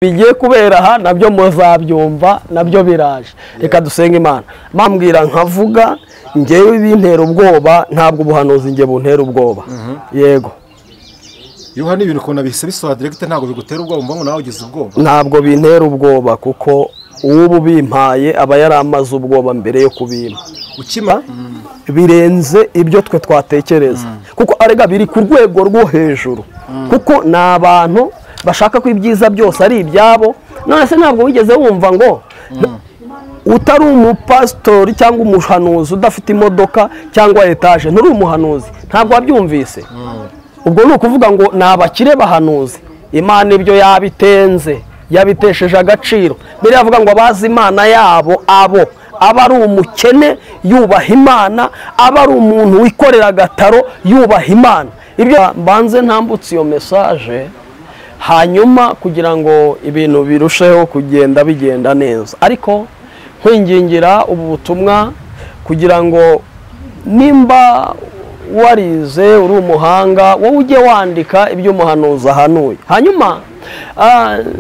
bigiye kubera aha nabyo muzabyumva nabyo biraje reka dusenga Imana mambwira nkavuga ngewe bintera ubwoba ntabwo ubuhanuzi nge buntera ubwoba yego Yohana ibintu kona bise bisoba direct ntabwo bigutera ubwoba mbongo nawe ugize ubwoba ntabwo bintera ubwoba kuko ubu bimpaye aba yaramaze ubwoba mbere yo kubima ukima birenze ibyo twe twatekereza kuko arega biri ku rwego rwo hejuru kuko nabantu bashaka ko ibyiza byose ari ibyabo none se ntabwo wigeze wumva ngo utari umupastori cyangwa umuhanuzi udafite imodoka cyangwa etaje nturi umuhanuzi ntabwo wabyumvise ubwo ni ukuvuga ngo ni abakire bahanuzi Imana ibyo yabitenze yabitesheje agaciro mbere yavuga ngo abazi Imana yabo aba ari umukene yubaha Imana aba ari umuntu wikorera agataro yubaha Imana ibyo mbanze ntambutse iyo message hanyuma kugira ngo ibintu birusheho kugenda bigenda neza ariko nkwingingira ubu butumwa kugira ngo nimba warize uri umuhanga wowe ujye wandika ibyo umuhanuzi ahanuye hanyuma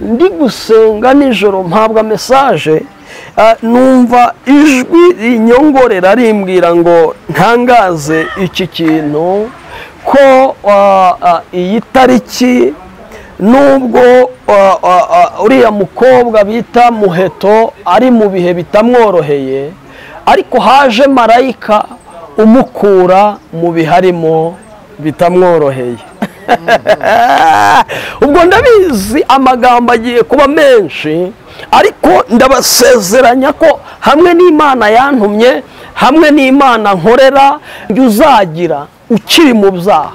ndi gusenga nijoro mpabwa message numva ijwi rinyongorera rimbwira ngo ntangaze iki kintu ko iyi tariki nubwo uriya mukobwa bita Muheto ari mu bihe bitamworoheye ariko haje marayika umukura mu biharimo bitamworoheye ubwo ndabizi amagambo agiye kuba menshi ariko ndabasezeranya ko hamwe n'Imana yantumye hamwe n'Imana nkorera uzagira ukiri mu byaha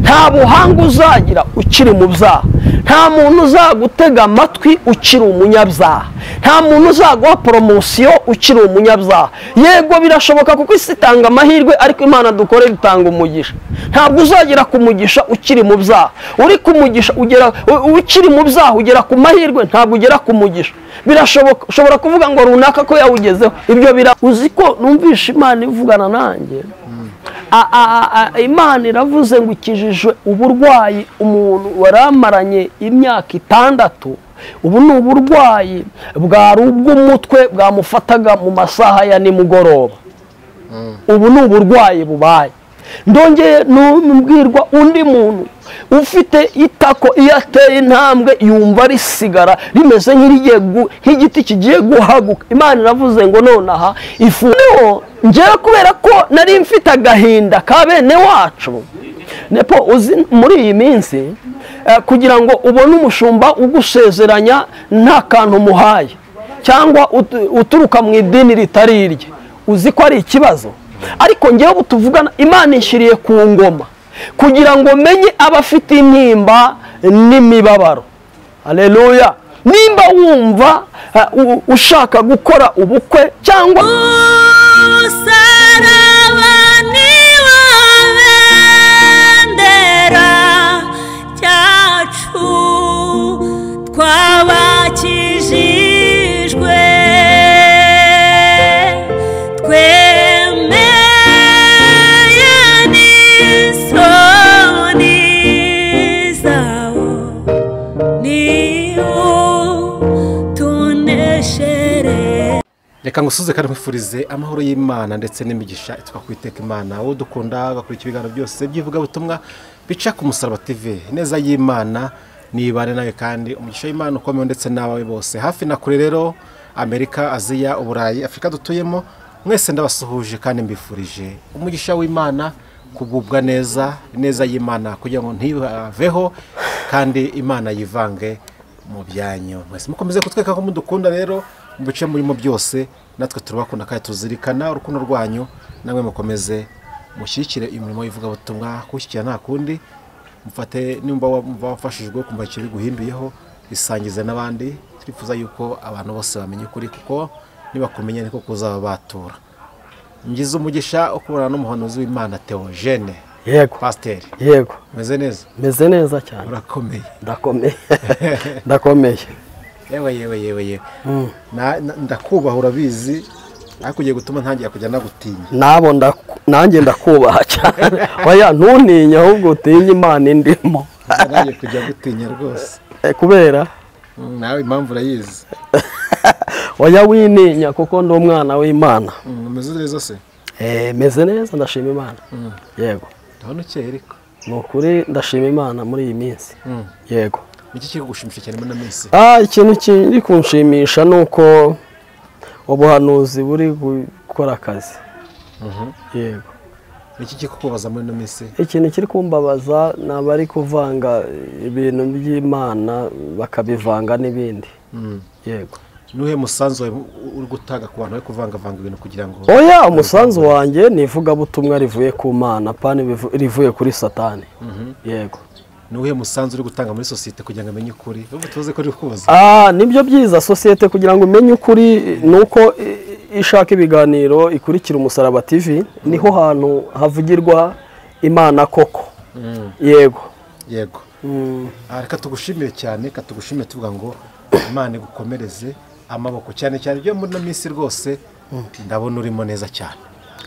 nta buhanga uzagira ukiri mu byaha nta muntu uzagutega amatwi ukiri umunyabyaha nta muntu uzaguha poromosiyo ukiri umunyabyaha yego birashoboka kuko isi itanga amahirwe ariko Imana dukorera itanga umugisha ntabwo uzagera ku mugisha ukiri mu byaha uri ku mugisha ukiri mu byaha ugera ku mahirwe ntabwo ugera ku mugisha birashoboka ushobora kuvuga ngo runaka ko yawugezeho ibyo uzi ko numvisha Imana ivugana nanjye Imana iravuze ngo ikijijwe uburwayi umuntu waramaranye imyaka 6 ubu ni uburwayi bwari ubw'umutwe bwamufataga mu masaha ya nimugoroba ubu ni uburwayi bubaye ndongeye numbwirwa undi muntu ufite itako iyo ateye intambwe yumva risigara rimeze nk'igiti kigiye guhaguka Imana iravuze ngo nonaha ifuneho ngewe kubera ko nari mfite agahinda ka bene wacu nepo uzi muri iyi minsi kugira ngo ubone umushumba ugusezeranya nta kantu muhaye cyangwa uturuka mu idini ritari irye uzi ko ari ikibazo ariko ngewe butuvugana Imana ishiriye ku ngoma kugira ngo menye abafite intimba n'imibabaro haleluya nimba wumva ushaka gukora ubukwe cyangwa reka ngusuze kandi mwifurize amahoro y'Imana ndetse n'imigisha itwa kwiteka Imana wowe dukunda gakurikira ibiganiro byose byivuga butumwa bica ku Musaraba TV neza y'Imana nibane nawe kandi umugisha w'Imana ukomeye ndetse nawe bose hafi na kure rero Amerika Aziya Uburayi Afrika dutuyemo mwese ndabasuhuje kandi mbifurije umugisha w'Imana kugubwa neza y'Imana kugira ngo ntibaveho kandi Imana yivange mu byanyu mwese mukomeze kutweka ko mudukunda rero mubice murimo byose natwe turabakunda kandi tuzirikana urukundo rwanyu namwe mukomeze mushyikire imirimo yivuga butumwa kushyikira nta kundi mufate nimba wafashijwe kumva icyo biguhinduyeho bisangize n'abandi turifuza yuko abantu bose bamenye ukuri kuko nibakumenya niko kuzaba batura ngize umugisha ukubona n'umuhanuzi w'Imana Theogene yego pasteur yego meze neza cyane urakomeye ndakomeye yewe ndakubaha urabizi ariko ugiye gutuma ntangiye kujya nagutinya nabo nanjye ndakubaha cyane oya ntuntinye ahubwo utinye Imana indimo ntangiye kujya gutinya rwose kubera nawe impamvu urayizi. oya wininya kuko ndi umwana w'Imana. Umeze neza se? Meze neza ndashima Imana. Yego. Ndabona ukeye ariko. Ni ukuri ndashima Imana muri iyi minsi. Yego. Niki kiri kugushimisha cyane muri ino minsi? Ikintu kiri kunshimisha nuko ubuhanuzi buri gukora akazi. Yego. Niki kiri kukubaza muri ino minsi? Ikintu kiri kumbabaza nabari kuvanga ibintu by'Imana bakabivanga n'ibindi. Yego. Nuhe musanzu uri gutaga ku bantu bari kuvanga ibintu kugira ngo oya umusanzu wanjye ni ivugabutumwa rivuye ku Mana pani rivuye kuri Satani. Yego. Nuhe musanzu uri gutanga muri societe kugira ngo amenye ukuri ubu tuze ko uri kubaza. Nibyo byiza societe kugira ngo umenye ukuri nuko ishaka ibiganiro ikurikira Umusaraba TV niho hantu havugirwa Imana koko. Yego. Yego. Reka tugushimire cyane, katugushimire tuvuga ngo Imana igukomereze amaboko cyane cyane byo muri minsi rwose ndabona urimo neza cyane.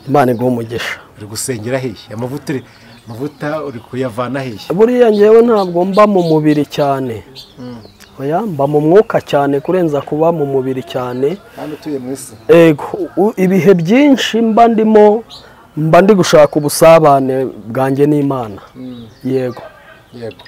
Imana iguha umugisha. Uri gusengera hehe? Amavuta uri kuyavana hehe? Buriya ngewe ntabwo mba mu mubiri cyane. Oya mba mu mwuka cyane kurenza kuba mu mubiri cyane. Hano tuye mu isi. Ego ibihe byinshi mba ndi gushaka ubusabane bwanjye n'Imana. Yego. Yego.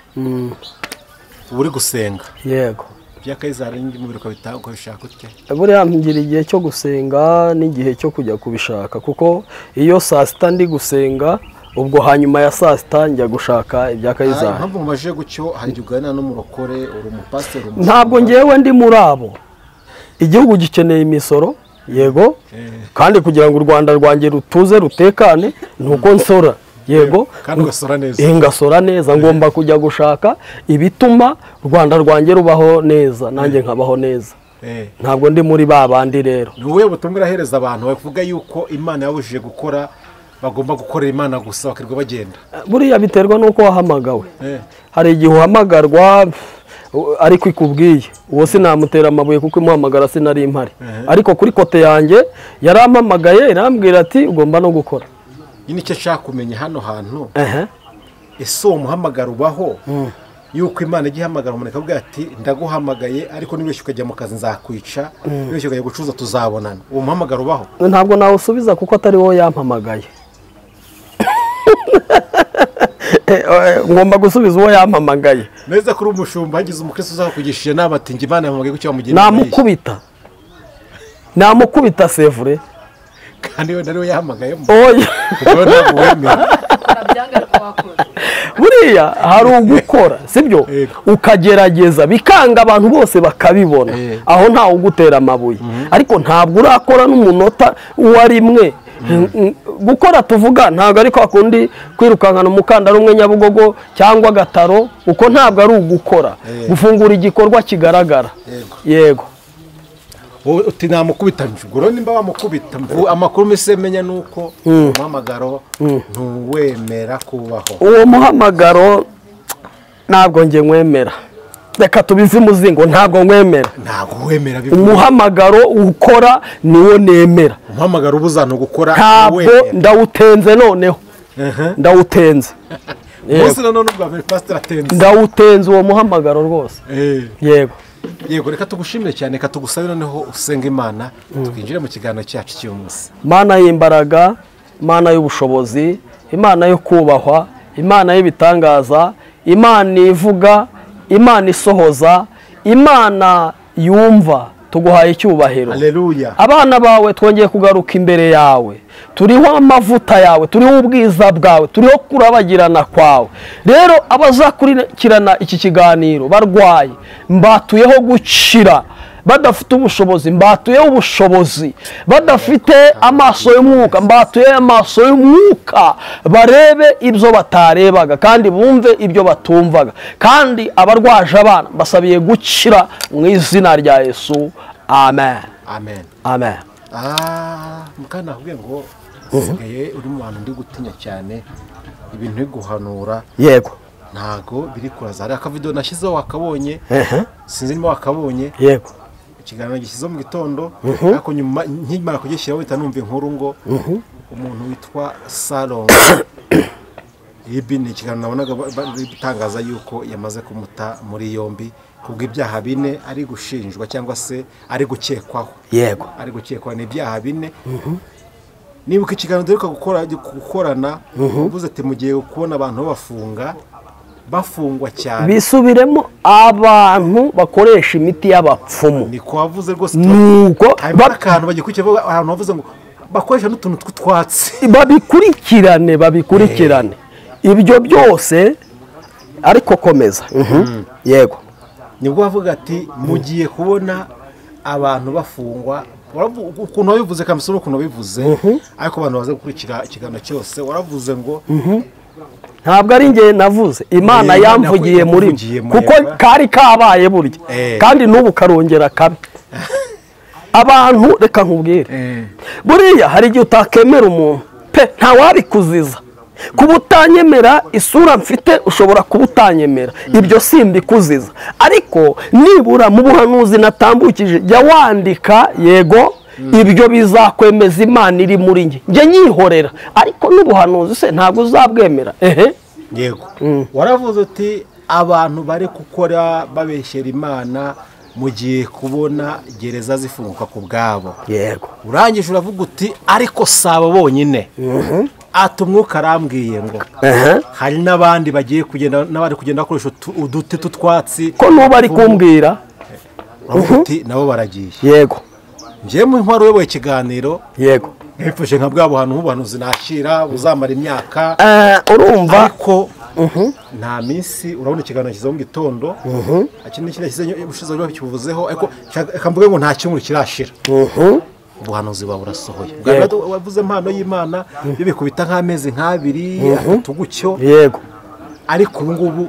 Uri gusenga. Yego. Byakayizara n'indi mubiri ko bishaka utye. Buriya ngira igihe cyo gusenga n'igihe cyo kujya kubishaka kuko iyo saa sita ndi gusenga ubwo hanyuma ya saa sita njya gushaka ibyakayizara. Impamvu mubaje gucyo hari ugana n'umurokore uri umupasiteri. Ntabwo ngewe ndi muri abo. Igihugu gikeneye imisoro. Yego. Kandi kugira ngo u Rwanda rwanjye rutuze rutekane nuko nsora. Yego. Kandi ugasora neza. Ngasora neza ngomba kujya gushaka ibituma u Rwanda rwanjye rubaho neza nanjye nkabaho neza. Ntabwo ndi muri babandi rero. Nuwe butumwa irahereza abantu bavuga yuko Imana yabujije gukora bagomba gukorera Imana gusa bakirwa bagenda. Buriya biterwa nuko wahamagawe. Hari igihe uhamagarwa ariko ikubwiye uwo sinamutera amabuye kuko imuhamagara sinari impari. Ariko kuri kote yanjye yarampamagaye irambwira ati ugomba no gukora. Nicyo nshaka kumenya hano hantu. Ese uwo muhamagara ubaho yuko Imana igihamagara umuntu akabwira ati ndaguhamagaye ariko nibeshye ukajya mu kazi nzakwica nibeshye ukajya gucuruza tuzabonana. Uwo muhamagara ubaho? Ntabwo nawusubiza kuko atari wowe yampamagaye. Ngomba gusubiza uwo yampamagaye. Neza kuri umushumba hagize umukristo uzakugishije n'abati ngi Imana yampamagaye gucyo bamugenda. Namukubita sevure. Kandi we nari we yahamagaye. Oya. Buriya hari ugukora sibyo ukagerageza bikanga abantu bose bakabibona aho nta ugutera amabuye ariko ntabwo urakora n'umunota uwarimwe gukora tuvuga ntabwo ariko akundi kwirukankana umukandara umwe Nyabugogo cyangwa Gataro uko ntabwo ari ugukora gufungura igikorwa kigaragara. Yego. Uti namukubita njuguro nimba wamukubita amakuru mise menya nuko umuhamagaro ntuwemera kubaho. Uwo muhamagaro ntabwo nge mwemera. Reka tubizi muzingo ntabwo mwemera. Ntabwo wemera bivuga. Umuhamagaro ukora niwo nemera. Umuhamagaro ubuzana gukora ntabwo ndawutenze noneho. Ndawutenze. Bose none ubwa pastor atenze. Ndawutenze uwo muhamagaro rwose. Yego. Yego reka tugushimire cyane reka tugusabe noneho usenga Imana twinjire mu kiganiro cyacu cy'umunsi. Mana y'imbaraga, Imana y'ubushobozi, Imana yo kubahwa, Imana y'ibitangaza, Imana ivuga, Imana isohoza, Imana yumva tuguhaye icyubahiro. Haleluya. Abana bawe twongeye kugaruka imbere yawe. Turiho amavuta yawe, turiho ubwiza bwawe, turiho kurabagirana kwawe. Rero abazakurikirana iki kiganiro barwaye mbatuyeho gucira badafite ubushobozi mbatuyeho ubushobozi badafite amaso y'umwuka mbatuye amaso y'umwuka barebe ibyo batarebaga kandi bumve ibyo batumvaga kandi abarwaje abana basabiye gukira mu izina rya Yesu. Amen. Amen. Amen. Mukana ahubwe ngo usigaye uri mu bantu ndi gutinya cyane ibintu biguhanura. Yego. Ntago biri kuraza hari akavideo nashyizeho wakabonye. Sinzi niba wakabonye. Yego. Ikiganiro gishyizeho mu gitondo ariko nyuma nkimara kugishyiraho bita numva inkuru ngo umuntu witwa Salon ibi ni ikiganiro nabonaga bitangaza yuko yamaze kumuta muri yombi kubw'ibyaha bine ari gushinjwa cyangwa se ari gukekwaho. Yego, ari gukekwaho ni ibyaha bine. Nibuka ikiganiro duheruka gukorana uvuze ati mugiye kubona abantu bafungwa cyane, bisubiremo abantu bakoresha imiti y'abapfumu. ni kwavuze rwose. Nuko akantu bagikurikiye ahantu bavuze ngo bakoresha n'utuntu tw'utwatsi, babikurikirane ibyo byose. Ariko komeza. Yego, nibwo bavuga ati mugiye kubona abantu bafungwa. Ukuntu wabivuze kamusoro, ukuntu wabivuze, ariko abantu baza gukurikira ikiganiro cyose waravuze ngo ntabwo ari njye navuze, Imana yamvugiye muri kuko kari kabaye burya kandi n'ubu karongera kabe. Abantu reka nkubwire, buriya hari igihe utakemera umuntu pe, ntawabikuziza. Kuba utanyemera isura mfite ushobora kuba utanyemera, ibyo simbikuziza. Ariko nibura mu buhanuzi natambukije jya wandika, yego ibyo bizakwemeza Imana iri muri njye nyihorera. Ariko n'ubuhanuzi se ntabwo uzabwemera. Yego, waravuze uti abantu bari gukora babeshyera Imana mugiye kubona gereza zifunguka ku bwabo. Yego, urangije uravuga uti ariko saba bonyine. Ati umwuka arambwiye ngo hari n'abandi bagiye kugenda, n'abari kugenda bakoresha uduti tw'utwatsi ko n'ubu ari kumbwira uti nabo baragiye. Yego, njyewe mu ntwaro uyoboye ikiganiro, yego, nifashe nka bwa buhanuzi nashira buzamara imyaka. Urumva ariko nta minsi urabona ikiganiro kiza mu gitondo, akindi ushize bakivuzeho, ariko reka mvuge ngo nta cyumweru kirashira ubuhanuzi buba burasohoye. Wavuze impano y'Imana byo bikubita nk'amezi nk'abiri atatu gutyo. Yego, ariko ubu ngubu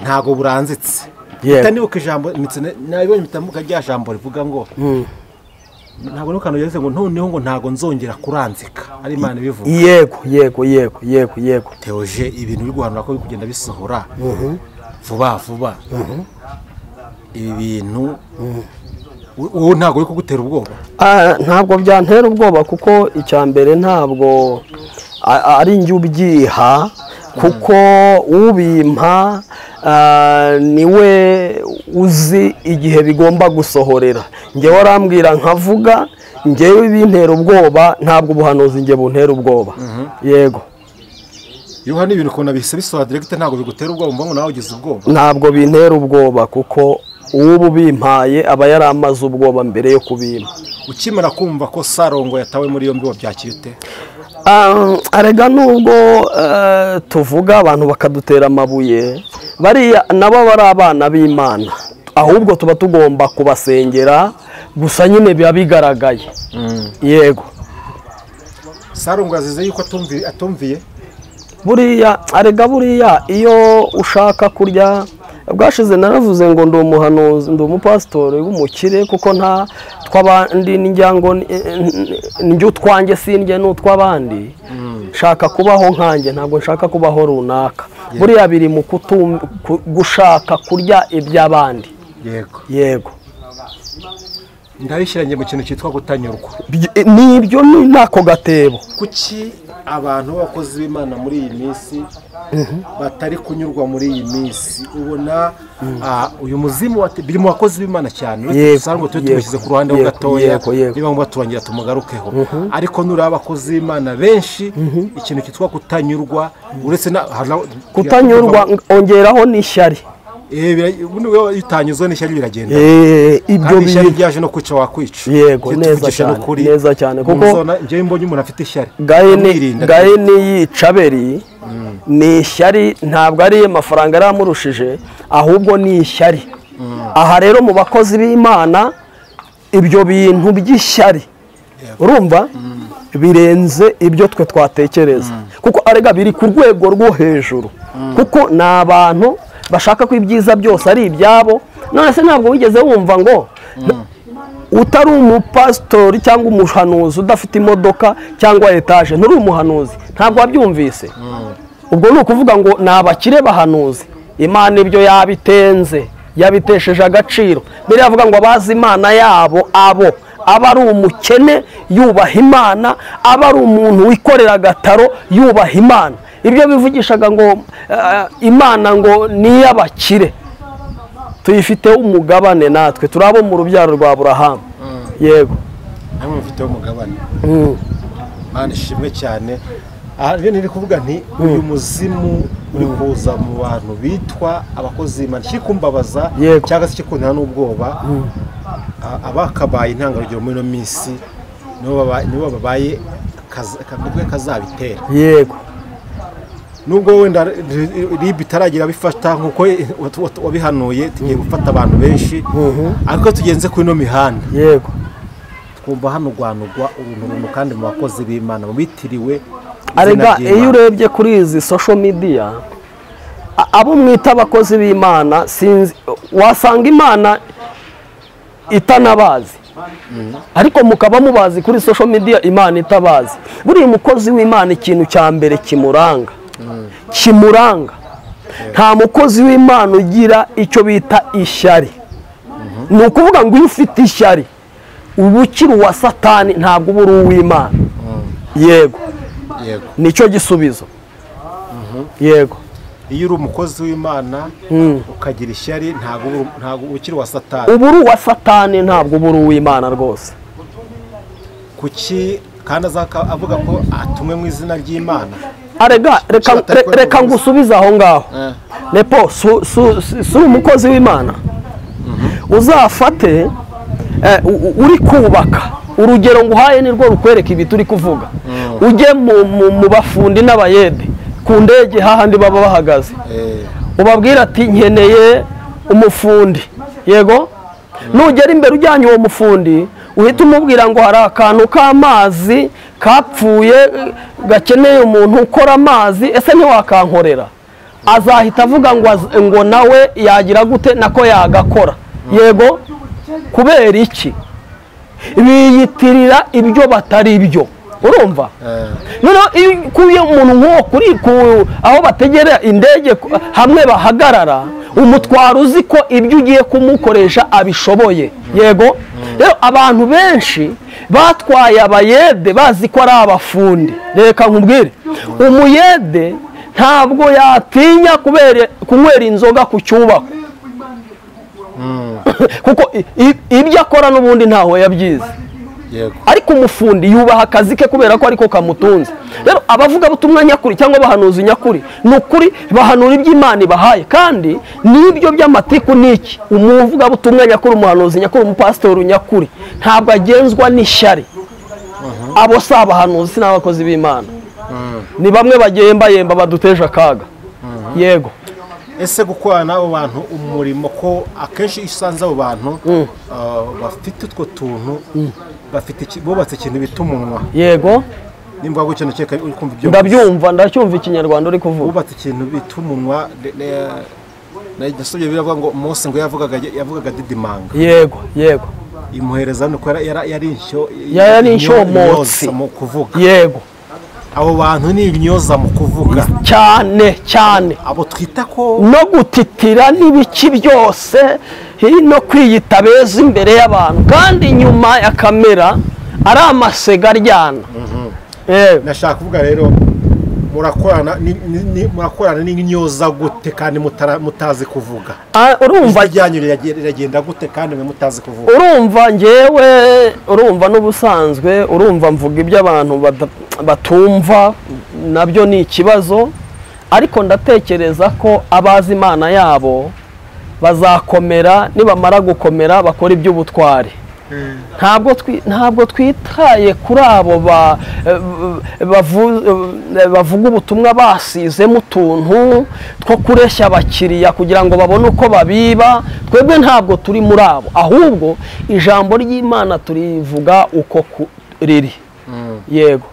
ntago buranzitse. Nibuka ijambo nabibonye mitamuka rya jambo rivuga ngo ntabwo n'ukantu yeze ngo noneho ngo ntago nzongera kuranzika, ari Imana ibivuga. Yego. Theoje, ibintu biri guhanura ko biri kugenda bisohora vuba. Ibi bintu wowe ntabwo uri kugutera ubwoba? Ntabwo byantera ubwoba kuko icya mbere ntabwo ari njye ubyiha, kuko ubimpa niwe uzi igihe bigomba gusohorera. Njyewe arambwira nkavuga, njyewe bintera ubwoba, ntabwo ubuhanuzi njye buntera ubwoba. Yego, iyo hari ibintu ukunda bihise bisohora direct, ntabwo bigutera ubwoba ngo nawe ugize ubwoba? Ntabwo bintera ubwoba kuko ubu bimpaye aba yaramaze ubwoba mbere yo kubimpa. Ukimara kumva ko Sarongo yatawe muri yombi wabyakira ute? Arega nubwo tuvuga abantu bakadutera amabuye, bariya nabo bari abana b'Imana, ahubwo tuba tugomba kubasengera gusa nyine biba bigaragaye. Yego, Sarongo azize yuko atumviye. Buriya arega, buriya iyo ushaka kurya, bwashize naravuze ngo ndi umuhanuzi, ndi umupasitori w'umukire, kuko nta twabandi n'injyango njye utwanjye sindye n'utwabandi. Shaka kubaho nkanjye, ntabwo nshaka kubaho runaka. Buriya biri mu gushaka kurya iby'abandi. Yego, ndabishyiranye mu kintu cyitwa gutanyurwa. Nibyo ni nako gatebo. Kuki abantu b'abakozi b'Imana muri iyi minsi batari kunyurwa muri iyi minsi? Ubona uyu muzimu biri mu bakozi b'Imana cyane, usanga tubishyize ku ruhande ho gatoya, niba ngombwa turangira tumugarukeho. Ariko nuraba abakozi b'Imana benshi, ikintu cyitwa kutanyurwa, uretse kutanyurwa ongeraho n'ishyari. Utanyuzwe n'ishyari biragenda. Ibyo ishyari ryaje no kwica wakwica. Yego, neza cyane kuko njye mbonye umuntu afite ishyari. Gahini yica Abeli ni ishyari, ntabwo ari amafaranga yaramurushije, ahubwo ni ishyari. Aha rero mu bakozi b'Imana ibyo bintu by'ishyari, urumva birenze ibyo twe twatekereza, kuko arega biri ku rwego rwo hejuru, kuko ni abantu bashaka ko ibyiza byose ari ibyabo. None se ntabwo wigeze wumva ngo utari umupasitori cyangwa umuhanuzi udafite imodoka cyangwa etaje nturi umuhanuzi? Ntabwo wabyumvise? Ubwo ni ukuvuga ngo ni abakire bahanuzi. Imana ibyo yabitenze, yabitesheje agaciro. Mbere yavuga ngo abazi Imana yabo aba ari umukene yubaha imana, aba ari umuntu wikorera agataro yubaha imana. Ibyo bivugishaga ngo imana ngo ni iy'abakire, tuyifiteho umugabane, natwe turi abo mu rubyaro rwa Aburahamu. Yego, namwe mufiteho umugabane. Mana ishimwe cyane. Aha niri kuvuga nti uyu muzimu uri kuza mu bantu bitwa abakozi b'Imana, kikumbabaza cyangwa se kikuntana n'ubwoba. Abakabaye intangarugero muri no minsi nibo babaye kazabitera. Yego, nubwo wenda ribi itaragira bifata nkuko wabihanuye, tugiye gufata abantu benshi, ariko tugenze kuri no mihanda. Yego, twumva hano rwanugwa uruntu kandi mu bakozi b'Imana bitiriwe. Arega iyo urebye kuri izi social media, abo mwita abakozi b'Imana, sinzi wasanga Imana itanabazi, ariko mukaba mubazi kuri social media Imana itabazi. Buriya umukozi w'Imana ikintu cya mbere kimuranga, nta mukozi w'Imana ugira icyo bita ishyari. Ni ukuvuga ngo iyo ufite ishyari uba ukiri uwa Satani, ntabwo uba uri uw'Imana. Yego, nicyo gisubizo. Yego, iyo uri umukozi w'Imana ukagira ishyari, ntabwo ukiri uwa Satani. uba uri uwa Satani, ntabwo uba uri uw'Imana rwose. Kuki kandi avuga ko atumwe mu izina ry'Imana? Arega reka ngusubize aho ngaho. Nepo si umukozi w'Imana. Uzafate uri kubaka, urugero nguhaye nirwo rukwereka ibi turi kuvuga. Ujye mu bafundi n'abayede ku ndege hahandi baba bahagaze, ubabwira ati nkeneye umufundi. Yego, nugera imbere ujyanye uwo mufundi, uhita umubwira ngo hari akantu k'amazi kapfuye gakeneye umuntu ukora amazi, ese ntiwakankorera? Azahita avuga ngo nawe yagira gute, nako yagakora. Yego, kubera iki? Biyitirira ibyo batari byo. Urumva? Noneho kuye umuntu nk'uwo kuri aho bategera indege hamwe bahagarara, umutwaro uzi ko ibyo ugiye kumukoresha abishoboye. Yego, rero abantu benshi batwaye abayede bazi ko ari abafundi. Reka nkubwire, umuyede ntabwo yatinya kunywera inzoga ku cyubako, kuko ibyo akora n'ubundi ntaho yabyize. Ariko umufundi yubaha akazi ke kubera ko ariko kamutunze. Rero abavuga butumwa nyakuri cyangwa bahanuzi nyakuri, nukuri bahanura iby'Imana ibahaye, kandi nibyo by'amatiku niki. Umuvuga butumwa nyakuri, umuhanuzi nyakuri, umupastori nyakuri ntabwo agenzwa n'ishyari. Abo si abahanuzi n'abakozi b'Imana, ni bamwe bagenda baduteje akaga. Yego, ese gukorana abo bantu umurimo, ko akenshi isanze abo bantu bafite utwo tuntu, bubatse ikintu bita umunwa. Yego, nimba gukena cyeka uri kumva ibyo ndacyumva ikinyarwanda uri kuvuga. Bubatse ikintu bita umunwa, nasubye biravuga ngo Mose ngo yavugaga didimanga. Yego, imuhereza nuko yari inshomotsi mu kuvuga. Yego, abo bantu ni imyoza mu kuvuga cyane, abo twita ko no gutitira n'ibiki byose, no kwiyita beza imbere y'abantu, kandi nyuma ya kamera ari amasega aryana. Nashaka kuvuga rero, murakorana n'imyoza gute kandi mutazi kuvuga? Urumva ryanyu riragenda gute kandi mwe mutazi kuvuga? Urumva njyewe, urumva n'ubusanzwe, urumva mvuga ibyo abantu batumva, nabyo ni ikibazo, ariko ndatekereza ko abazi Imana yabo bazakomera, nibamara gukomera bakora iby'ubutwari. Ntabwo twitaye kuri abo bavuga ubutumwa basizemo utuntu two kureshya abakiriya kugira ngo babone uko babiba. Twebwe ntabwo turi muri abo, ahubwo ijambo ry'Imana turivuga uko riri. Yego,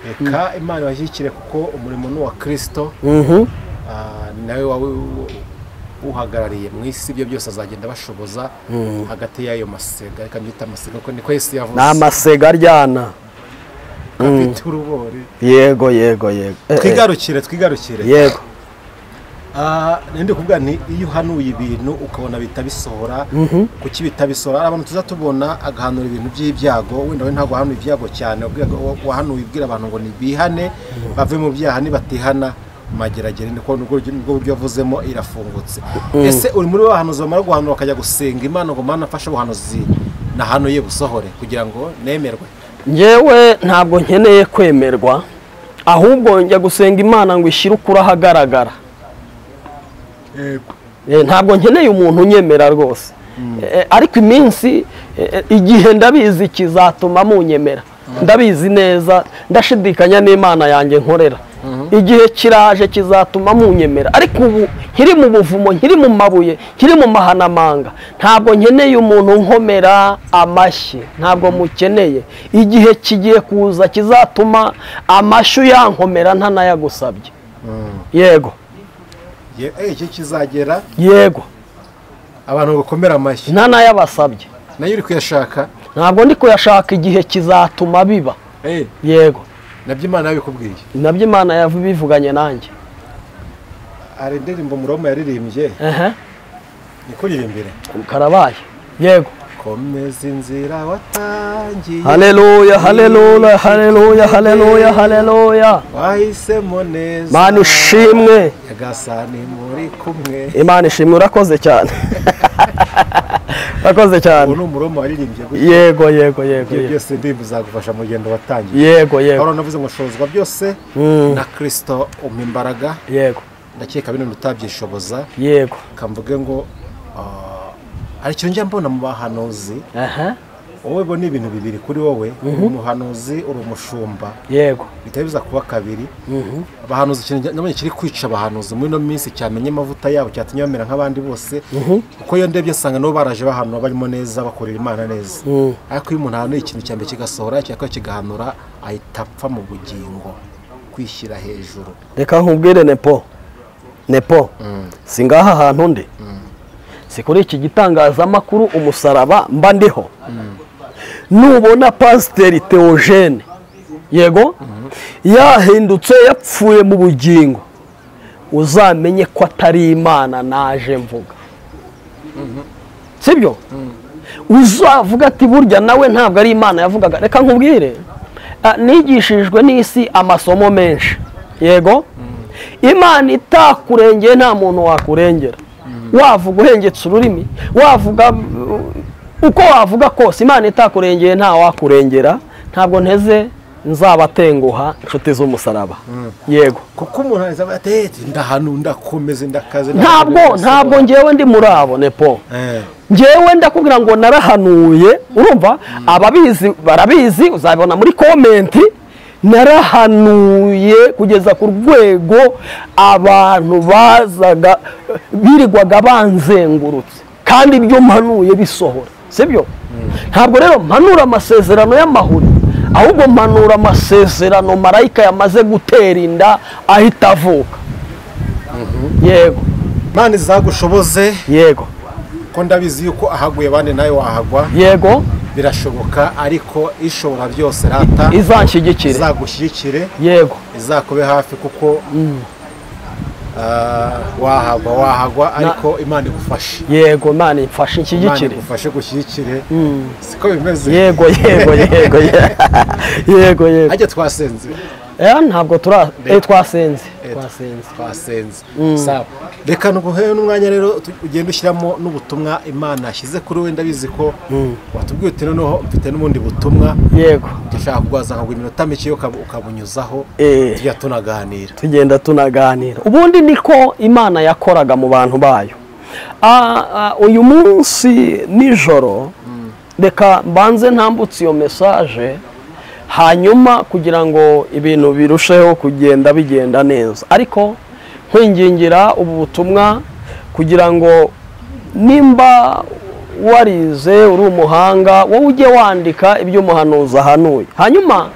reka Imana ibashyigikire, kuko umurimo ni uwa Kristo. Nawe wawe uhagarariye mu isi, ibyo byose azagenda bashoboza hagati y'ayo masega. Reka mbyita amasega kuko niko Yesu yavuze, ni amasega aryana afite urubori. Yego, twigarukire. Yego, nende kuvuga nti iyo uhanuye ibintu ukabona bitabisohora kuki bitabisohora abantu tuzatubona agahanura ibintu by'ibyago wenda we ntabwo wahanuye ibyago cyane wahanuye ubwira abantu ngo nibihane bave mu byaha nibatihana mageragere niko nubwo buryo yavuzemo irafungutse ese uri muri bahanuzi bamara guhanura bakajya gusenga Imana ngo Mana afashe ubuhanuzi nahanuye busohore kugira ngo nemerwe njyewe ntabwo nkeneye kwemerwa ahubwo njya gusenga Imana ngo ishyire ukuri ahagaragara ntabwo nkeneye umuntu unyemera rwose ariko iminsi igihe ndabizi kizatuma munyemera ndabizi neza ndashidikanya n'Imana yanjye nkorera igihe kiraje kizatuma munyemera ariko ubu nkiri mu buvumo nkiri mu mabuye nkiri mu mahanamanga ntabwo nkeneye umuntu nkomera amashyi ntabwo mukeneye igihe kigiye kuza kizatuma amashyi yankomera ntanayagusabye yego iki kizagera yego abantu bakomera amashyi ntanayabasabye nayo uri kuyashaka ntabwo ndi kuyashaka igihe kizatuma biba yego nabyo Imana yabikubwiye nabyo Imana yabivuganye nanjye ari indirimbo Muroma yaririmbye nikuririmbire karabaye yego komeza inzira watangiye haleluya haleluya haleluya haleluya haleluya wahisemo neza Mana ushimwe Nyagasani muri kumwe Imana ishimwe urakoze cyane urakoze cyane ubu Muroma waririmbye yego byose ndimbu zagufasha mu rugendo watangiye yego aho navuze ngo shozwa byose na Kristo umpa imbaraga yego ndakeka bino utabyishoboza yego kamvuge ngo hari ikintu njya mbona mu bahanuzi wowe bo ni ibintu bibiri kuri wowe umuhanuzi uri umushumba yego bitabiza kuba kabiri abahanuzi ikintu nabonye kiri kwica abahanuzi muri no minsi cyamenye amavuta yabo cyatumye bamera nk'abandi bose uko iyo ndebye nsanga nabo baraje bahanura barimo neza bakorera Imana neza ariko iyo umuntu ahanuye ikintu cyambere kigasohora cyangwa kigahanura ahita apfa mu bugingo kwishyira hejuru reka nkubwire nepo singaha ahantu ndi si kuri iki gitangazamakuru umusaraba mba ndiho nubona Pasiteri Theogene yego yahindutse yapfuye mu bugingo uzamenye ko atari Imana naje mvuga sibyo uzavuga ati burya nawe ntabwo ari Imana yavugaga reka nkubwire nigishijwe n'isi amasomo menshi yego Imana itakurengeye nta muntu wakurengera wavuga uhengetse ururimi wavuga uko wavuga kose Imana itakurengeye nta wakurengera ntabwo nteze nzabatenguha inshuti z'umusaraba yego kuko umuntu azaba atete ndahanu ndakomeze ndakaze ntabwo ngewe ndi muri abo nepo ngewe ndakubwira ngo narahanuye urumva ababizi barabizi uzabibona muri komenti narahanuye kugeza ku rwego abantu bazaga birirwaga banzengurutse kandi ibyo mpanuye bisohora sibyo ntabwo rero mpanura amasezerano y'amahuri ahubwo mpanura amasezerano marayika yamaze gutera inda ahita avuka yego Imana izagushoboze yego ko ndabizi yuko ahaguye bane nawe wahagwa yego birashoboka ariko ishobora byose rata izanshyigikire izagushyigikire yego izakube hafi kuko wahagwa ariko Imana igufashe yego Imana ifashe inshyigikire Imana igufashe gushyigikire siko bimeze yego ajya twasenze ntabwo twasenze sawa reka nuguhe n'umwanya rero ugenda ushyiramo n'ubutumwa Imana yashyize kuri we ndabizi ko watubwiye uti noneho mfite n'ubundi butumwa yego dushaka kugwaza nka iminota mike ukabunyuzaho tugenda tunaganira ubundi niko Imana yakoraga mu bantu bayo uyu munsi nijoro reka mbanze ntambutse iyo mesaje hanyuma kugira ngo ibintu birusheho kugenda bigenda neza ariko nkwingingira ubu butumwa kugira ngo nimba warize uri umuhanga wowe ujye wandika ibyo umuhanuzi ahanuye hanyuma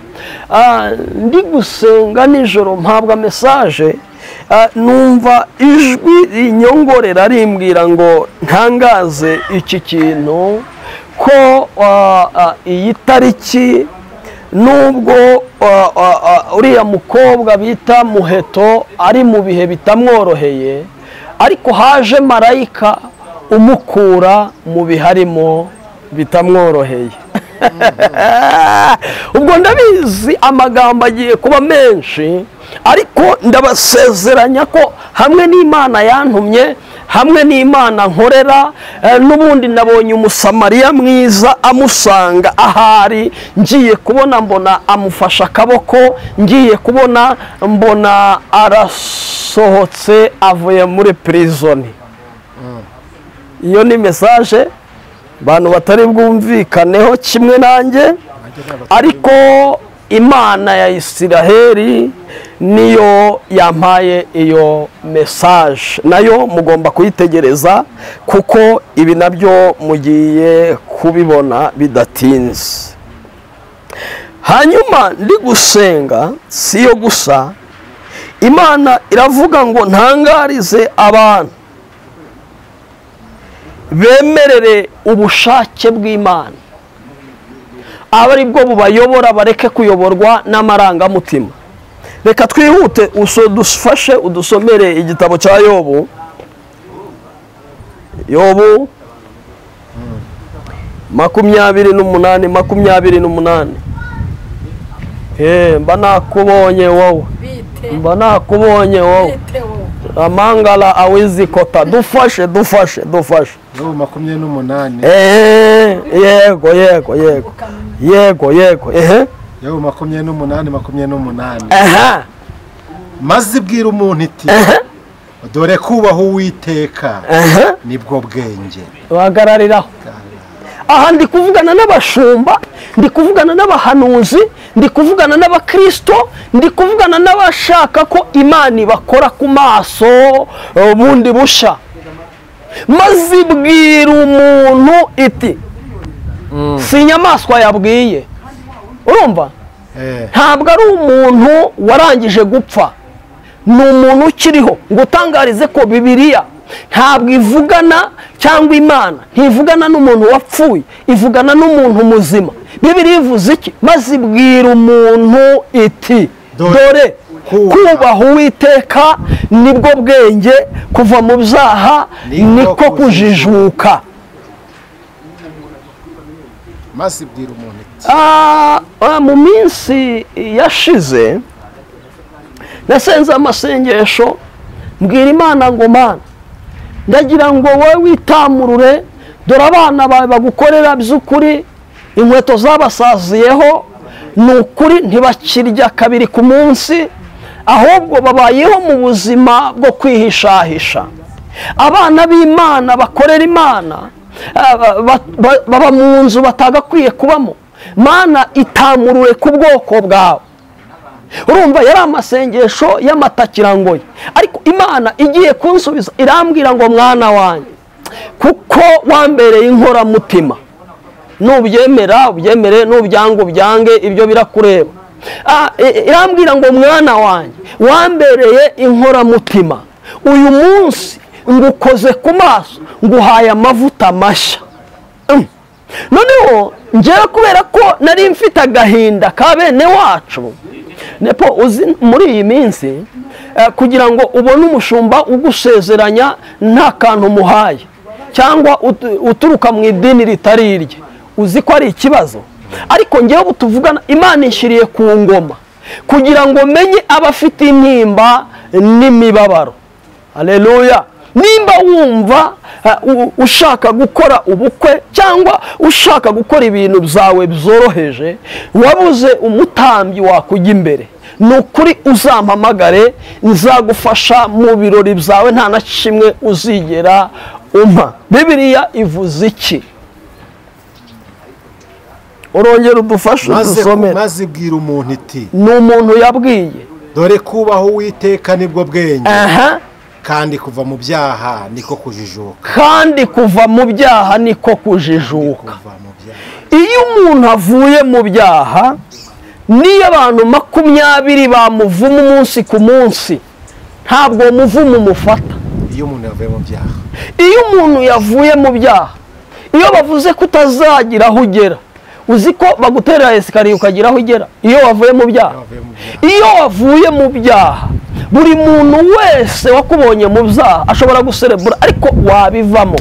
ndi gusenga nijoro mpabwa mesaje numva ijwi rinyongorera rimbwira ngo ntangaze iki kintu ko iyi tariki nubwo uriya mukobwa bita Muheto ari mu bihe bitamworoheye ariko haje marayika umukura mu biharimo bitamworoheye. Ubwo ndabizi amagambo agiye kuba menshi, ariko ndabasezeranya ko hamwe n'Imana yantumye, hamwe n'Imana nkorera, n'ubundi nabonye umusamariya mwiza amusanga ahari, ngiye kubona mbona amufasha akaboko, ngiye kubona mbona arasohotse avuye muri prison. Iyo ni message abantu batari bwumvikaneho kimwe nanjye, ariko Imana ya Isiraheli niyo yampaye iyo message, nayo mugomba kuyitegereza kuko ibi nabyo mugiye kubibona bidatinze. Hanyuma ndi gusenga, siyo gusa, Imana iravuga ngo ntangarize abantu bemerere ubushake bw'Imana, aba ari bwo bubayobora, bareke kuyoborwa n'amarangamutima. Reka twihute dufashe udusomere igitabo cya Yobu. Yobu 28:28. Mba nakubonye wowe, mba nakubonye wowe. Amangala awizi kota. Dufashe. Yobu 28. Yego. Yobu 28:28. Maze ibwira umuntu iti dore kubaha Uwiteka nibwo bwenge. Bahagarariraho. Aha ndi kuvugana n'abashumba, ndi kuvugana n'abahanuzi, ndi kuvugana n'abakristo, ndi kuvugana n'abashaka ko Imana ibakora ku maso bundi busha. Maze ibwira umuntu iti, si inyamaswa yabwiye, urumva? Ntabwo ari umuntu warangije gupfa, ni umuntu ukiriho. Ngo utangarize ko Bibiliya ntabwo ivugana, cyangwa Imana ntivugana n'umuntu wapfuye, ivugana n'umuntu muzima. Bibiliya ivuze iki? Maze ibwira umuntu iti dore kubaha Uwiteka nibwo bwenge, kuva mu byaha niko kujijuka. Maze ibwira umuntu iti mu minsi yashize nasenze amasengesho, mbwira Imana ngo Mana, ndagira ngo wowe witamurure, dore abana bawe bagukorera by'ukuri, inkweto zabasaziyeho, ni ukuri ntibakirya kabiri ku munsi, ahubwo babayeho mu buzima bwo kwihishahisha. Abana b'Imana bakorera Imana baba mu nzu batagakwiye kubamo. Mana, itamurure ku bwoko bwawe. Urumva, yari amasengesho y'amatakirangoye, ariko Imana igiye kunsubiza irambwira ngo mwana wanjye, kuko wambereye inkoramutima, nubyemera ubyemere, nubyanga ubyange, ibyo birakureba. Irambwira ngo mwana wanjye, wambereye inkoramutima, uyu munsi ngukoze ku maso, nguhaye amavuta mashya. Noneho njyewe kubera ko nari mfite agahinda ka bene wacu, nepo uzi muri iyi minsi kugira ngo ubone umushumba ugusezeranya nta kantu umuhaye, cyangwa uturuka mu idini ritari irye, uzi ko ari ikibazo. Ariko njyewe butuvugana, Imana ishiriye ku ngoma kugira ngo menye abafite intimba n'imibabaro. Haleluya. Nimba wumva ushaka gukora ubukwe, cyangwa ushaka gukora ibintu byawe byoroheje, wabuze umutambyi wakujya imbere, ni ukuri uzampamagare, nzagufasha mu birori byawe, nta na kimwe uzigera umpa. Bibiliya ivuze iki? Urongera udufashe dusomere. Maze ibwira umuntu iti, ni umuntu yabwiye, dore kubaha Uwiteka nibwo bwenge, kandi kuva mu byaha niko kujijuka. Kandi kuva mu byaha niko kujijuka. Iyo umuntu avuye mu byaha, niyo abantu 20 bamuvuma umunsi ku munsi, ntabwo umuvumo umufata. Iyo umuntu yavuye mu byaha, iyo umuntu yavuye mu byaha, iyo bavuze ko utazagira aho ugera, uzi ko bagutera esikariye ukagira aho ugera. Iyo wavuye mu byaha, iyo wavuye mu byaha buri muntu wese wakubonye mu byaha ashobora guserebura ariko wabivamo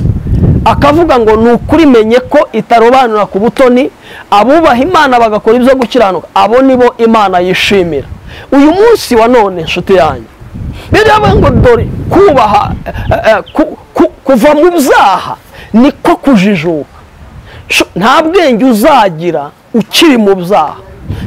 akavuga ngo ni ukuri menye ko itarobanura ku butoni abubaha Imana bagakora ibyo gukiranuka abo nibo Imana yishimira. Uyu munsi wa none nshuti yanjye biravuga ngo dore kubaha kuva mu byaha niko kujijuka. Nta bwenge uzagira ukiri mu byaha,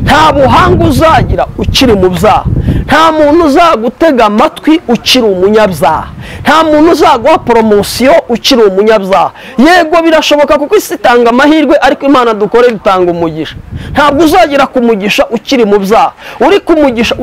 nta buhanga uzagira ukiri mu byaha, nta muntu uzagutega amatwi ukiri umunyabyaha, nta muntu uzaguha poromosiyo ukiri umunyabyaha. Yego birashoboka kuko isi itanga amahirwe ariko Imana dukorera itanga umugisha. Ntabwo uzagera ku mugisha ukiri mu byaha, uri ku mugisha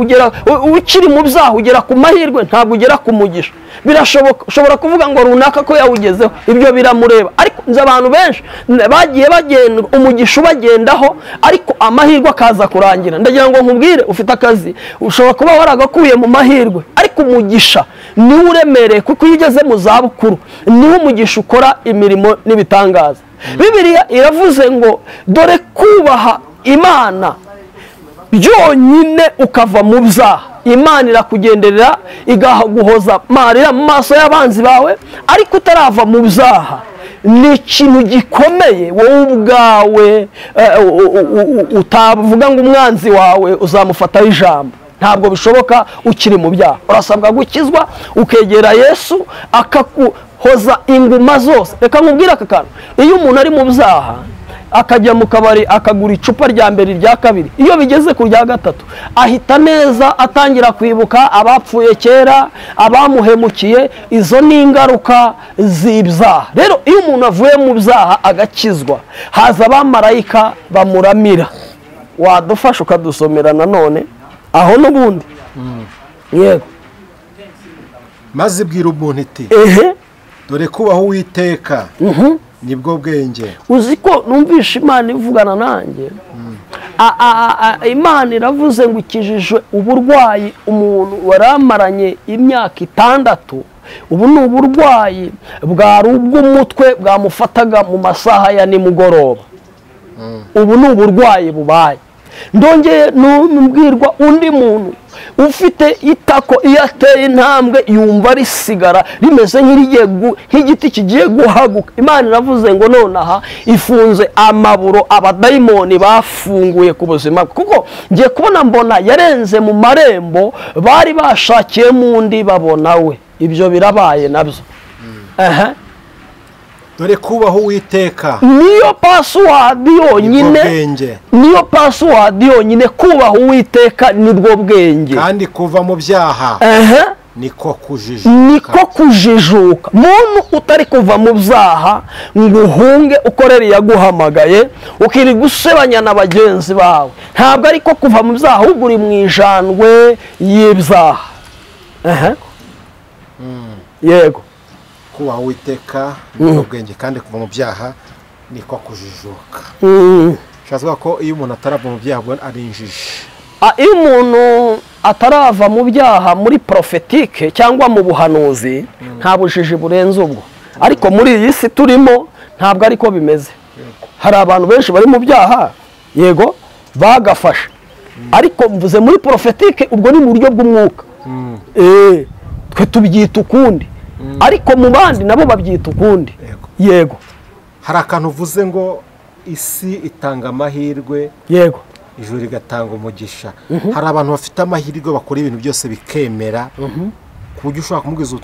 ukiri mu byaha ugera ku mahirwe, ntabwo ugera ku mugisha. Birashoboka ushobora kuvuga ngo runaka ko yawugezeho, ibyo biramureba, ariko nzi abantu benshi bagiye bagenda umugisha ubagendaho ariko amahirwe akaza kurangira. Ndagira ngo nkubwire, ufite akazi ushobora kuba waragakuye mu mahirwe ariko umugisha niwe uremereye kuko iyo ugeze mu zabukuru niwe umugisha ukora imirimo n'ibitangaza. Bibiliya iravuze ngo dore kubaha Imana byonyine ukava mu byaha Imana irakugenderera igaguhoza marira mu maso y'abanzi bawe, ariko utarava mu byaha ni ikintu gikomeye wowe ubwawe utavuga ngo umwanzi wawe uzamufataho ijambo. Ntabwo bishoboka ukiri mu byaha. Urasabwa gukizwa ukegera Yesu akaguhoza inguma zose. Reka nkubwire aka kantu, iyo umuntu ari mu byaha akajya mu kabari akagura icupa rya mbere rya kabiri, iyo bigeze ku rya gatatu ahita neza atangira kwibuka abapfuye kera, abamuhemukiye. Izo ni ingaruka z'ibyaha. Rero iyo umuntu avuye mu byaha agakizwa, haza abamarayika bamuramira. Wadufasha ukadusomera nanone aho n'ubundi? Yego. maze bwira umuntu iti dore kubaho Uwiteka nibwo bwenge. Uzi ko numvishe Imana ivugana nanjye. Imana iravuze ngo ikijijwe uburwayi umuntu waramaranye imyaka 6. Ubu ni uburwayi bwari ubw'umutwe bwamufataga mu masaha ya nimugoroba. Ubu ni uburwayi bubaye. Ndongeye numbwirwa undi muntu ufite itako iyo ateye intambwe yumva risigara rimeze nk'igiti kigiye guhaguka. Imana iravuze ngo nonaha ifunze amaburo abadayimoni bafunguye ku buzima, kuko ngiye kubona mbona yarenze mu marembo bari bashakiye mundi babona we. Ibyo birabaye nabyo. dore kubaho Uwiteka niyo password yonyine, niyo password yonyine. Kubaho Uwiteka nibwo bwenge, kandi kuva mu byaha niko kujijuka. Muntu utari kuva mu byaha ngo uhunge ukorere yaguhamagaye ukiri gusebanya na bagenzi bawe, ntabwo ariko kuva mu byaha, ahubwo uri mu ijandwe y'ibyaha. Yego. kubaho Uwiteka nibwo bwenge, kandi kuva mu byaha niko kujijuka. Shazwa ko iyo umuntu atarava mu byaha ari injiji. Iyo umuntu atarava mu byaha muri prophétique cyangwa mu buhanuzi nta bujiji burenze ubwo. Ariko muri iyi si turimo ntabwo ariko bimeze. Hari abantu benshi bari mu byaha, yego bagafasha, ariko mvuze muri prophétique ubwo ni mu buryo bw'umwuka. Twe tubyita ukundi, ariko mu bandi nabo babyita ukundi. Yego. Hari akantu uvuze ngo isi itanga amahirwe, yego, ijuru rigatanga umugisha. Hari abantu bafite amahirwe bakora ibintu byose bikemera, ku buryo ushobora kumubwiza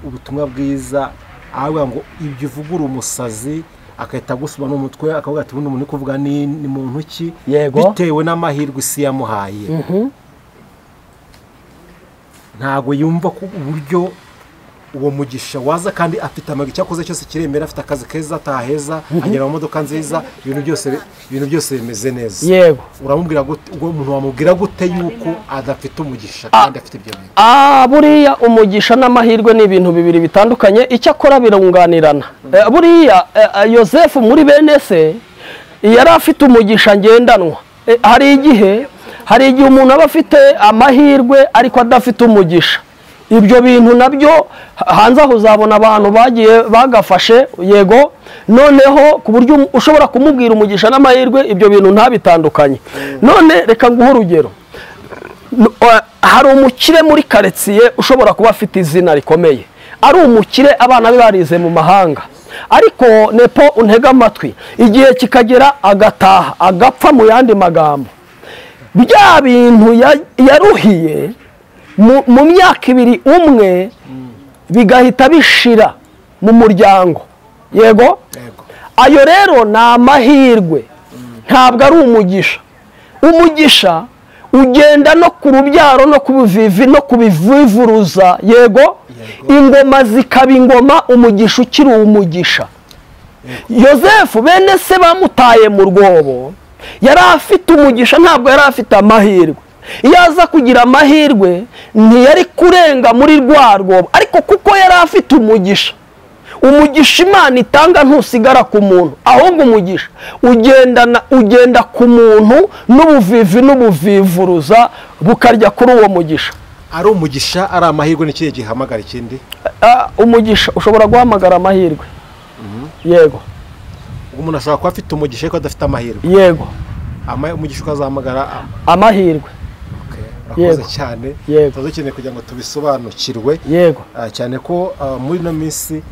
ubutumwa bwiza avuga ngo ibyo uvugura umusazi akahita gusubira no mutwe akavuga ati buno umuntu kuvuga ni muntu ki, bitewe n'amahirwe isi yamuhaye. Ntago yumva ku buryo uwo mugisha waza, kandi afite amagi cyakoze cyose kiremera, afite akazi keza, ataheza, agera mu modoka nziza, ibintu byose bimeze neza. Yego. Uramubwira gute ubwo umuntu wamubwira gute yuko adafite umugisha kandi afite ibyo bintu? Buriya umugisha n'amahirwe ni ibintu bibiri bitandukanye, icyo akora birunganirana. Buriya Yosefu muri bene se yari afite umugisha ngendanwa. Hari igihe umuntu aba afite amahirwe ariko adafite umugisha. Ibyo bintu nabyo hanze aho uzabona abantu bagiye bagafashe, yego, noneho ku buryo ushobora kumubwira umugisha n'amahirwe ibyo bintu ntabitandukanye. None reka nguhe urugero. hari umukire muri karitsiye ushobora kuba afite izina rikomeye, ari umukire abana be barize mu mahanga, ariko nepo untega amatwi igihe kikagera agataha agapfa. Mu yandi magambo, bya bintu yaruhiye mu myaka ibiri umwe bigahita bishira mu muryango. Yego, ayo rero ni amahirwe, ntabwo ari umugisha. Umugisha ugenda no ku rubyaro no ku buvivi no kubivuruza. Yego, ingoma zikaba ingoma, umugisha ukiri umugisha. Yosefu bene se bamutaye mu rwobo, yari afite umugisha, ntabwo yari afite amahirwe. Iyo aza kugira amahirwe ntiyari kurenga muri rwa rwobo, ariko kuko yari afite umugisha. Umugisha Imana itanga ntusigara ku muntu, ahubwo umugisha ugenda ku muntu, n'ubuvivi n'ubuvivuruza bukarya kuri uwo mugisha. Ari umugisha, ari amahirwe, n'ikihe gihamagara ikindi? Umugisha ushobora guhamagara amahirwe. Yego, umuntu ashobora kuba afite umugisha ariko adafite amahirwe. Yego, umugisha ukazahamagara amahirwe. Urakoze cyane. Yego, tuba dukeneye kugira ngo tubisobanukirwe. Yego, cyane ko muri ino minsi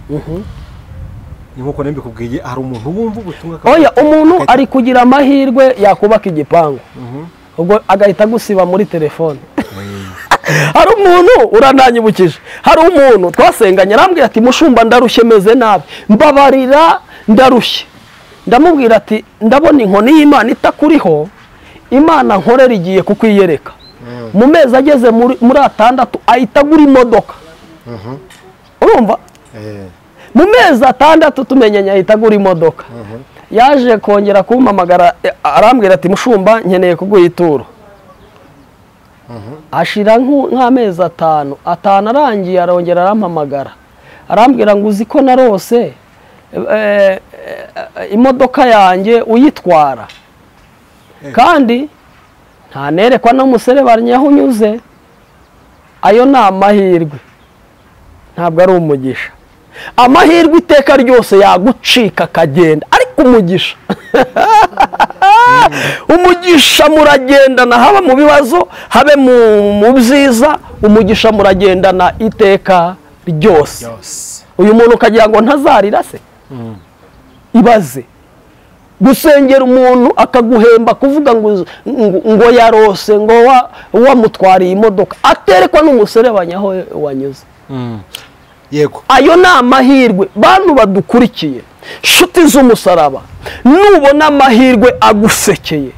nk'uko nabikubwiye, hari umuntu wumva ubutumwa. Oya, umuntu ari kugira amahirwe yakubaka igipangu, ubwo agahita gusiba muri telefone. Hari umuntu urananyibukije, hari umuntu twasenganye arambwira ati mushumba ndarushye meze nabi, mbabarira ndarushye. Ndamubwira ati ndabona inkoni y'Imana itakuriho, Imana nkorera igiye kukwiyereka. Mu mezi ageze muri 6 ahita agura imodoka. Urumva? Mu mezi 6 tumenyenya ahita agura imodoka. Yaje kongera kumpamagara arambwira ati mushumba nkeneye kuguha ituro. Ashira nk'amezi 5 arangiye, arongera arampamagara arambwira ngo uzi ko narose imodoka yanjye uyitwara, kandi nta nerekwa n'umuserebanya aho unyuze. Ayo ni amahirwe, ntabwo ari umugisha. Amahirwe iteka ryose yagucika akagenda, ariko umugisha umugisha muragendana, haba mu bibazo habe mu byiza, umugisha muragendana iteka ryose. Uyu muntu ukagira ngo ntazarira se? Ibaze gusengera umuntu akaguhemba kuvuga ngo yarose, ngo wamutwariye imodoka, aterekwa n'umuserebanya aho wanyuze. Yego, ayo ni amahirwe. Bantu badukurikiye, nshuti z'umusaraba, nubona amahirwe agusekeye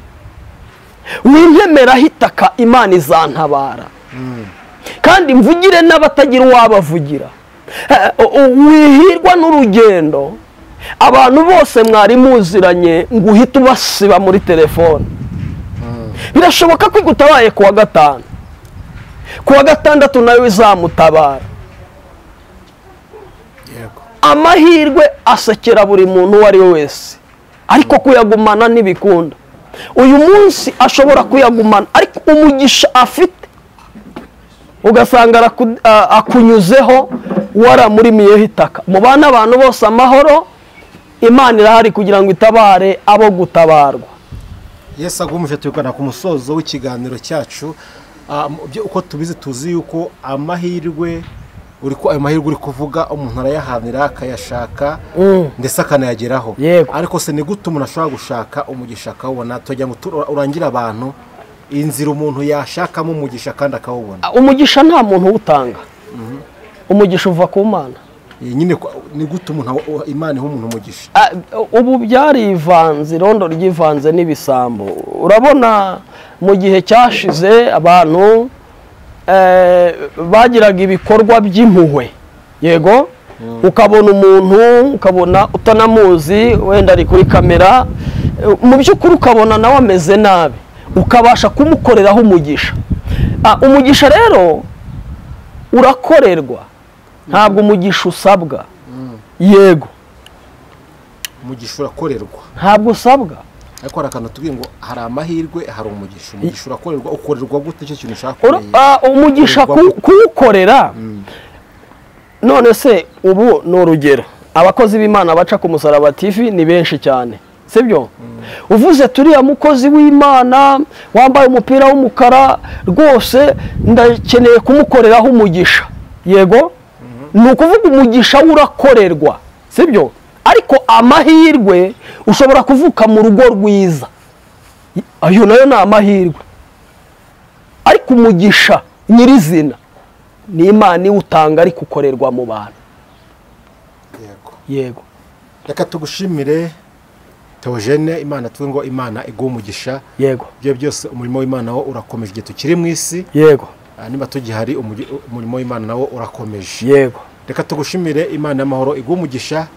wintemera hitaka, Imana izantabara. Kandi mvugire n'abatagira uwabavugira. Wihirwa n'urugendo abantu bose mwari muziranye ngo uhite ubasiba muri telefone. Birashoboka ko igutabaye kuwa 5, kuwa 6 nawe izamutabara. Amahirwe asekera buri muntu uwo ari we wese, ariko kuyagumana ntibikunda. Uyu munsi ashobora kuyagumana, ariko umugisha afite ugasanga akunyuzeho waramurimiyeho itaka. Mu bana abantu bose amahoro, Imana irahari kugira ngo itabare abo gutabarwa. Yesu agumuje tugana ku musozo w'ikiganiro cyacu. Uko tubizi tuzi yuko amahirwe ayo mahirwe uri kuvuga umuntu arayahanira akayashaka ndetse akanayageraho. Ariko se ni gute umuntu ashobora gushaka umugisha akawubona? Tujya ngo urangira abantu inzira umuntu yashakamo umugisha kandi akawubona. Umugisha nta muntu uwutanga, umugisha uva ku Mana. Nyine ni gute umuntu Imana iha umuntu umugisha? Ubu byarivanze, irondo ryivanze n'ibisambo. Urabona mu gihe cyashize abantu bagiraga ibikorwa by'impuhwe. Yego, ukabona umuntu, ukabona utanamuzi, wenda ari kuri kamera, mu by'ukuri ukabona nawe ameze nabi, ukabasha kumukoreraho umugisha. Umugisha rero urakorerwa, ntabwo umugisha usabwa. Yego, umugisha urakorerwa, ntabwo usabwa. ariko hari akantu tubwiye ngo hari amahirwe, hari umugisha. Umugisha urakorerwa, ukorerwa gute? Icyo kintu ushaka umugisha kuwukorera. None se ubu ni urugero, abakozi b'Imana baca ku Musaraba TV ni benshi cyane, sibyo uvuze turiya mukozi w'Imana wambaye umupira w'umukara rwose ndakeneye kumukoreraho umugisha yego ni ukuvuga umugisha urakorerwa sibyo ariko amahirwe ushobora kuvuka mu rugo rwiza ayo nayo ni amahirwe ariko umugisha nyirizina ni Imana iwutanga ariko ukorerwa mu bantu yego reka tugushimire Theogene Imana tuvuge ngo Imana iguha umugisha yego byo byose umurimo w'Imana wo urakomeje igihe tukiri mu isi yego niba tugihari umurimo w'Imana nawo urakomeje yego reka tugushimire Imana y'amahoro iguha umugisha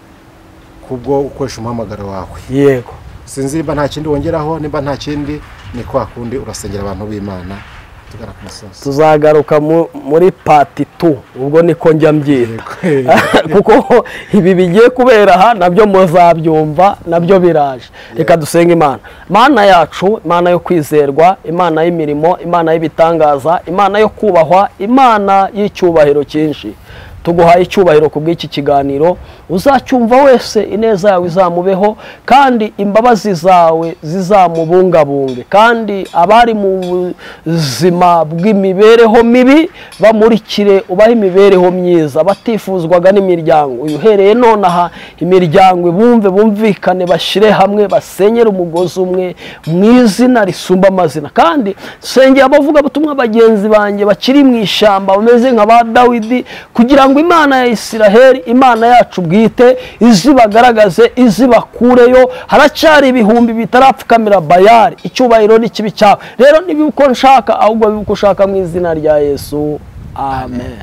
kubwo gukoresha umuhamagaro wawe yego sinzi niba nta kindi wongeraho niba nta kindi ni kwa kundi urasengera abantu b'Imana tugana ku musozi tuzagaruka muri pati 2 ubwo niko njya mbyita kuko ibi bigiye kubera aha nabyo muzabyumva nabyo biraje reka dusenga Imana Mana yacu Imana yo kwizerwa Imana y'imirimo Imana y'ibitangaza Imana yo kubahwa Imana y'icyubahiro cyinshi tuguhaye icyubahiro kubw'iki kiganiro uzacyumva wese ineza yawe izamubeho kandi imbabazi zawe zizamubungabunge kandi abari mu buzima bw'imibereho mibi bamurikire ubahe imibereho myiza batifuzwaga n'imiryango uhereye nonaha imiryango bumvikane bashyire hamwe basenyere umugozi umwe mu izina risumba amazina kandi sengera abavuga butumwa bagenzi banjye bakiri mu ishyamba bameze nka ba Dawidi kugira ngo Imana ya Isiraheli Imana yacu bwite izibagaragaze izibakureyo haracyari ibihumbi bitarapfukamira Bayali icyubahiro n'ikibi cyawe rero niba uko nshaka ahubwo bibuko ushaka mu izina rya Yesu amen.